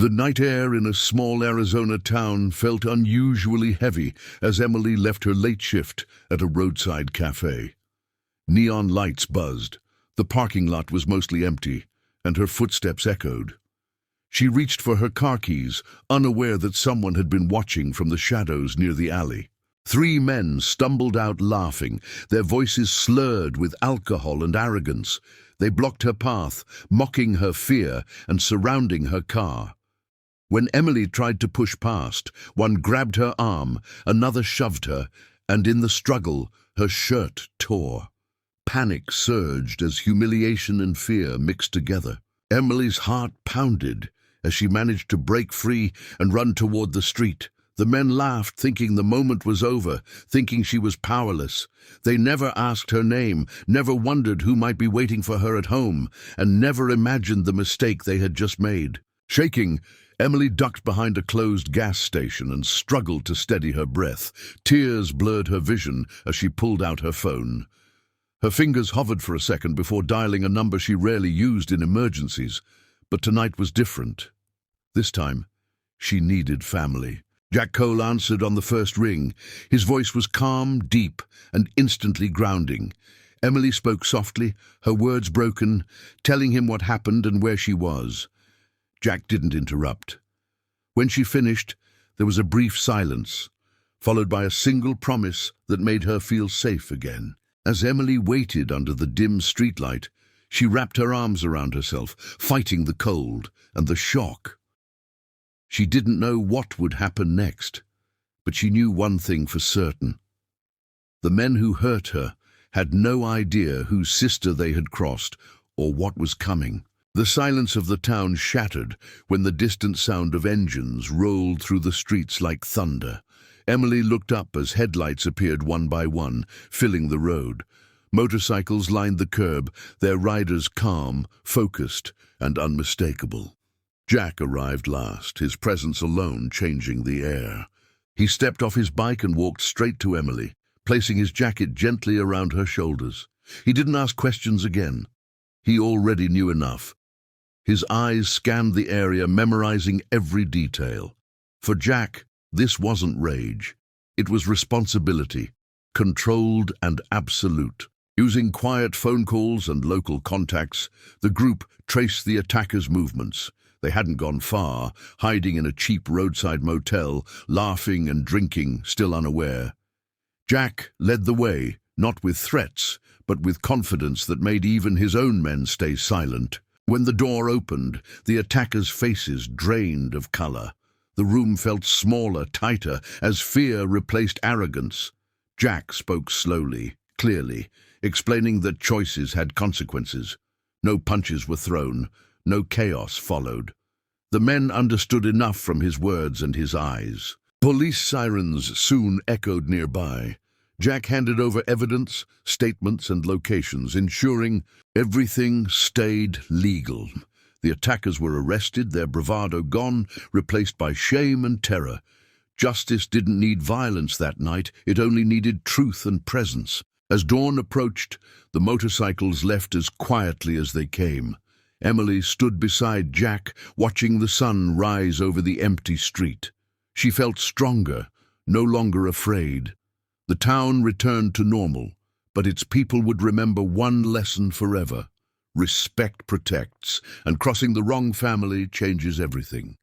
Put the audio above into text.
The night air in a small Arizona town felt unusually heavy as Emily left her late shift at a roadside cafe. Neon lights buzzed, the parking lot was mostly empty, and her footsteps echoed. She reached for her car keys, unaware that someone had been watching from the shadows near the alley. 3 men stumbled out laughing, their voices slurred with alcohol and arrogance. They blocked her path, mocking her fear and surrounding her car. When Emily tried to push past, one grabbed her arm, another shoved her, and in the struggle, her shirt tore. Panic surged as humiliation and fear mixed together. Emily's heart pounded as she managed to break free and run toward the street. The men laughed, thinking the moment was over, thinking she was powerless. They never asked her name, never wondered who might be waiting for her at home, and never imagined the mistake they had just made. Shaking, Emily ducked behind a closed gas station and struggled to steady her breath. Tears blurred her vision as she pulled out her phone. Her fingers hovered for a second before dialing a number she rarely used in emergencies. But tonight was different. This time, she needed family. Jack Cole answered on the first ring. His voice was calm, deep, and instantly grounding. Emily spoke softly, her words broken, telling him what happened and where she was. Jack didn't interrupt. When she finished, there was a brief silence, followed by a single promise that made her feel safe again. As Emily waited under the dim streetlight, she wrapped her arms around herself, fighting the cold and the shock. She didn't know what would happen next, but she knew one thing for certain. The men who hurt her had no idea whose sister they had crossed or what was coming. The silence of the town shattered when the distant sound of engines rolled through the streets like thunder. Emily looked up as headlights appeared one by one, filling the road. Motorcycles lined the curb, their riders calm, focused, and unmistakable. Jack arrived last, his presence alone changing the air. He stepped off his bike and walked straight to Emily, placing his jacket gently around her shoulders. He didn't ask questions again. He already knew enough. His eyes scanned the area, memorizing every detail. For Jack, this wasn't rage. It was responsibility, controlled and absolute. Using quiet phone calls and local contacts, the group traced the attackers' movements. They hadn't gone far, hiding in a cheap roadside motel, laughing and drinking, still unaware. Jack led the way, not with threats, but with confidence that made even his own men stay silent. When the door opened, the attackers' faces drained of color. The room felt smaller, tighter, as fear replaced arrogance. Jack spoke slowly, clearly, explaining that choices had consequences. No punches were thrown, no chaos followed. The men understood enough from his words and his eyes. Police sirens soon echoed nearby. Jack handed over evidence, statements, and locations, ensuring everything stayed legal. The attackers were arrested, their bravado gone, replaced by shame and terror. Justice didn't need violence that night, it only needed truth and presence. As dawn approached, the motorcycles left as quietly as they came. Emily stood beside Jack, watching the sun rise over the empty street. She felt stronger, no longer afraid. The town returned to normal, but its people would remember one lesson forever. Respect protects, and crossing the wrong family changes everything.